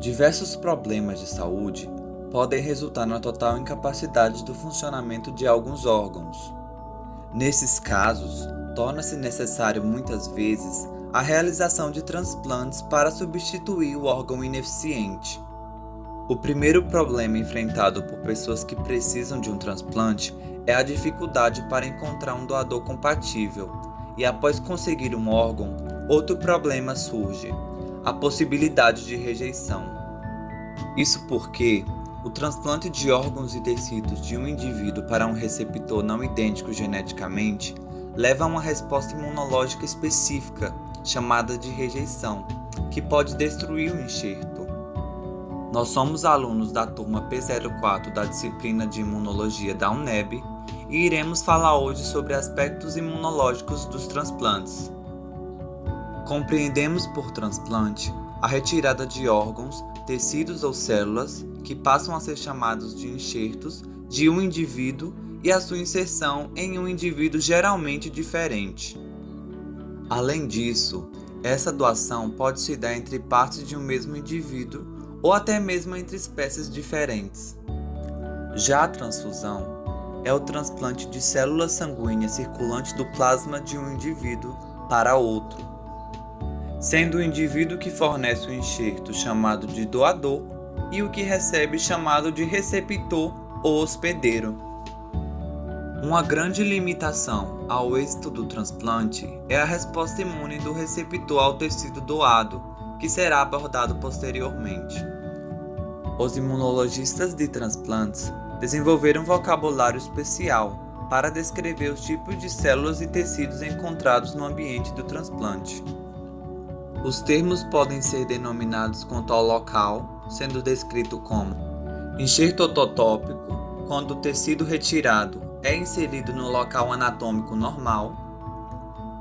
Diversos problemas de saúde podem resultar na total incapacidade do funcionamento de alguns órgãos. Nesses casos, torna-se necessário muitas vezes a realização de transplantes para substituir o órgão ineficiente. O primeiro problema enfrentado por pessoas que precisam de um transplante é a dificuldade para encontrar um doador compatível, e após conseguir um órgão, outro problema surge: a possibilidade de rejeição. Isso porque o transplante de órgãos e tecidos de um indivíduo para um receptor não idêntico geneticamente leva a uma resposta imunológica específica, chamada de rejeição, que pode destruir o enxerto. Nós somos alunos da turma P04 da disciplina de Imunologia da UNEB e iremos falar hoje sobre aspectos imunológicos dos transplantes. Compreendemos por transplante a retirada de órgãos, tecidos ou células que passam a ser chamados de enxertos de um indivíduo e a sua inserção em um indivíduo geralmente diferente. Além disso, essa doação pode se dar entre partes de um mesmo indivíduo ou até mesmo entre espécies diferentes. Já a transfusão é o transplante de células sanguíneas circulantes do plasma de um indivíduo para outro, sendo o indivíduo que fornece o enxerto chamado de doador e o que recebe chamado de receptor ou hospedeiro. Uma grande limitação ao êxito do transplante é a resposta imune do receptor ao tecido doado, que será abordado posteriormente. Os imunologistas de transplantes desenvolveram um vocabulário especial para descrever os tipos de células e tecidos encontrados no ambiente do transplante. Os termos podem ser denominados quanto ao local, sendo descrito como enxerto ortotópico, quando o tecido retirado é inserido no local anatômico normal,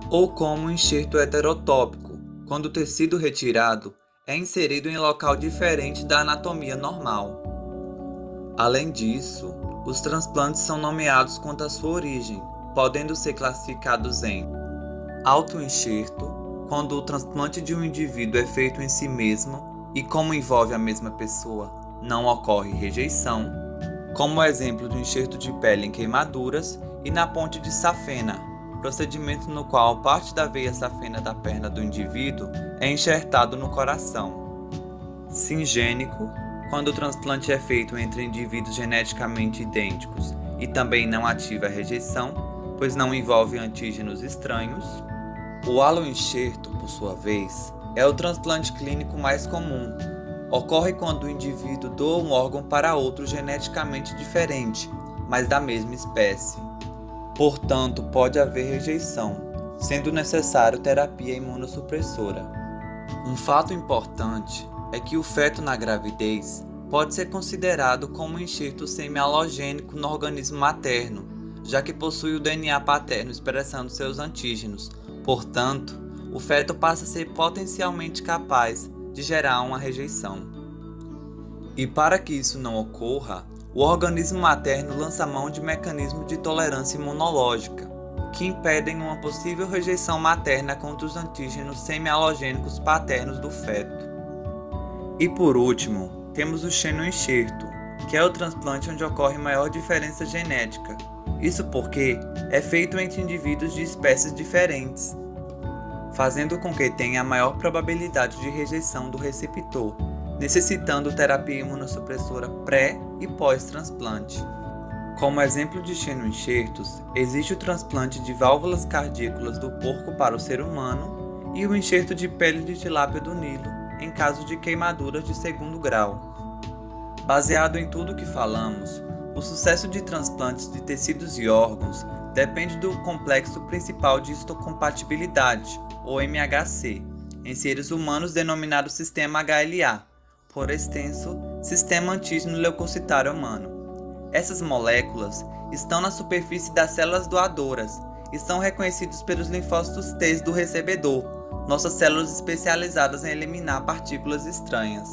ou como enxerto heterotópico, quando o tecido retirado é inserido em local diferente da anatomia normal. Além disso, os transplantes são nomeados quanto à sua origem, podendo ser classificados em autoenxerto, quando o transplante de um indivíduo é feito em si mesmo e como envolve a mesma pessoa, não ocorre rejeição, como exemplo do enxerto de pele em queimaduras e na ponte de safena, procedimento no qual parte da veia safena da perna do indivíduo é enxertado no coração. Singênico, quando o transplante é feito entre indivíduos geneticamente idênticos e também não ativa a rejeição, pois não envolve antígenos estranhos. O aloenxerto, por sua vez, é o transplante clínico mais comum. Ocorre quando o indivíduo doa um órgão para outro geneticamente diferente, mas da mesma espécie. Portanto, pode haver rejeição, sendo necessário terapia imunossupressora. Um fato importante é que o feto na gravidez pode ser considerado como um enxerto semi-alogênico no organismo materno, já que possui o DNA paterno expressando seus antígenos. Portanto, o feto passa a ser potencialmente capaz de gerar uma rejeição. E para que isso não ocorra, o organismo materno lança mão de mecanismos de tolerância imunológica, que impedem uma possível rejeição materna contra os antígenos semi-alogênicos paternos do feto. E por último, temos o xenoenxerto, que é o transplante onde ocorre maior diferença genética. Isso porque é feito entre indivíduos de espécies diferentes, fazendo com que tenha a maior probabilidade de rejeição do receptor, necessitando terapia imunossupressora pré e pós-transplante. Como exemplo de xenoenxertos, existe o transplante de válvulas cardíacolas do porco para o ser humano e o enxerto de pele de tilápia do Nilo, em caso de queimaduras de segundo grau. Baseado em tudo o que falamos, o sucesso de transplantes de tecidos e órgãos depende do complexo principal de histocompatibilidade, ou MHC, em seres humanos denominado sistema HLA, por extenso, Sistema Antígeno Leucocitário Humano. Essas moléculas estão na superfície das células doadoras e são reconhecidos pelos linfócitos T do recebedor, nossas células especializadas em eliminar partículas estranhas.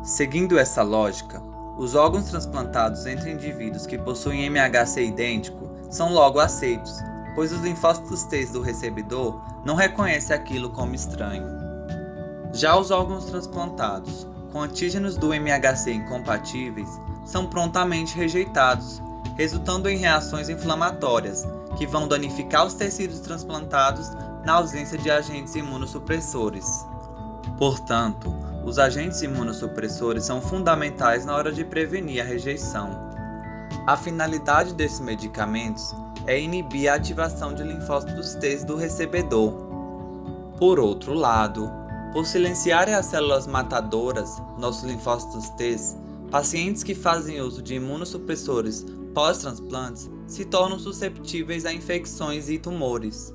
Seguindo essa lógica, os órgãos transplantados entre indivíduos que possuem MHC idêntico são logo aceitos, pois os linfócitos T do recebedor não reconhecem aquilo como estranho. Já os órgãos transplantados, com antígenos do MHC incompatíveis são prontamente rejeitados, resultando em reações inflamatórias que vão danificar os tecidos transplantados na ausência de agentes imunossupressores. Portanto, os agentes imunossupressores são fundamentais na hora de prevenir a rejeição. A finalidade desses medicamentos é inibir a ativação de linfócitos T do recebedor. Por outro lado, por silenciarem as células matadoras, nossos linfócitos T, pacientes que fazem uso de imunossupressores pós-transplantes se tornam susceptíveis a infecções e tumores.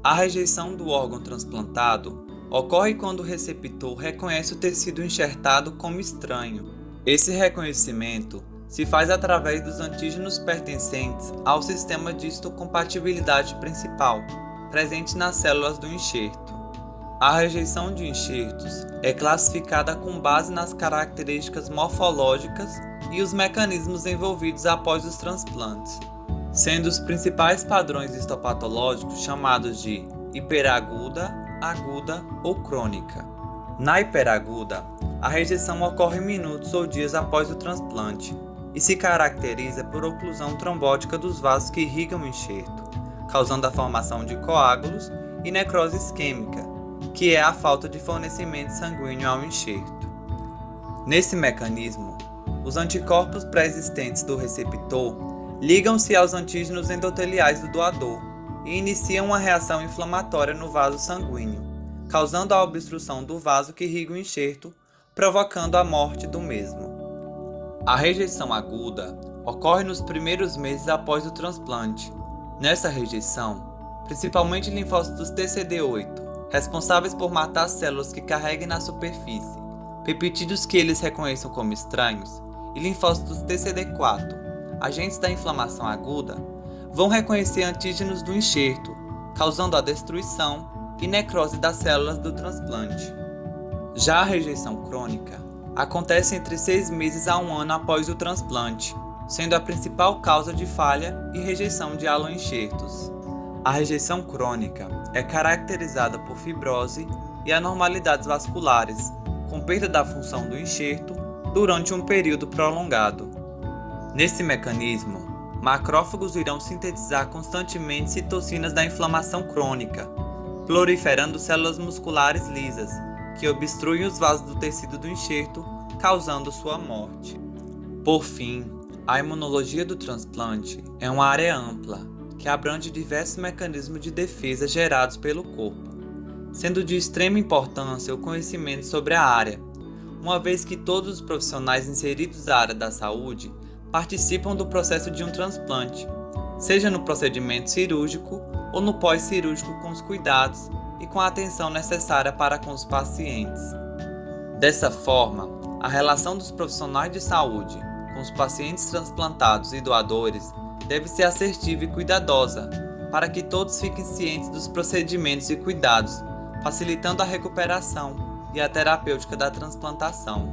A rejeição do órgão transplantado ocorre quando o receptor reconhece o tecido enxertado como estranho. Esse reconhecimento se faz através dos antígenos pertencentes ao sistema de histocompatibilidade principal, presente nas células do enxerto. A rejeição de enxertos é classificada com base nas características morfológicas e os mecanismos envolvidos após os transplantes, sendo os principais padrões histopatológicos chamados de hiperaguda, aguda ou crônica. Na hiperaguda, a rejeição ocorre em minutos ou dias após o transplante e se caracteriza por oclusão trombótica dos vasos que irrigam o enxerto, causando a formação de coágulos e necrose isquêmica, que é a falta de fornecimento sanguíneo ao enxerto. Nesse mecanismo, os anticorpos pré-existentes do receptor ligam-se aos antígenos endoteliais do doador e iniciam uma reação inflamatória no vaso sanguíneo, causando a obstrução do vaso que irriga o enxerto, provocando a morte do mesmo. A rejeição aguda ocorre nos primeiros meses após o transplante. Nessa rejeição, principalmente linfócitos TCD8, responsáveis por matar células que carreguem na superfície peptídeos que eles reconheçam como estranhos, e linfócitos TCD4, agentes da inflamação aguda, vão reconhecer antígenos do enxerto, causando a destruição e necrose das células do transplante. Já a rejeição crônica acontece entre 6 meses a 1 ano após o transplante, sendo a principal causa de falha e rejeição de aloenxertos. A rejeição crônica é caracterizada por fibrose e anormalidades vasculares, com perda da função do enxerto durante um período prolongado. Nesse mecanismo, macrófagos irão sintetizar constantemente citocinas da inflamação crônica, proliferando células musculares lisas, que obstruem os vasos do tecido do enxerto, causando sua morte. Por fim, a imunologia do transplante é uma área ampla, que abrange diversos mecanismos de defesa gerados pelo corpo, sendo de extrema importância o conhecimento sobre a área, uma vez que todos os profissionais inseridos na área da saúde participam do processo de um transplante, seja no procedimento cirúrgico ou no pós-cirúrgico, com os cuidados e com a atenção necessária para com os pacientes. Dessa forma, a relação dos profissionais de saúde com os pacientes transplantados e doadores deve ser assertiva e cuidadosa, para que todos fiquem cientes dos procedimentos e cuidados, facilitando a recuperação e a terapêutica da transplantação.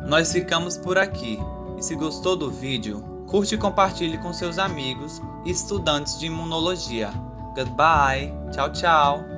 Nós ficamos por aqui, e se gostou do vídeo, curte e compartilhe com seus amigos e estudantes de imunologia. Goodbye, tchau tchau!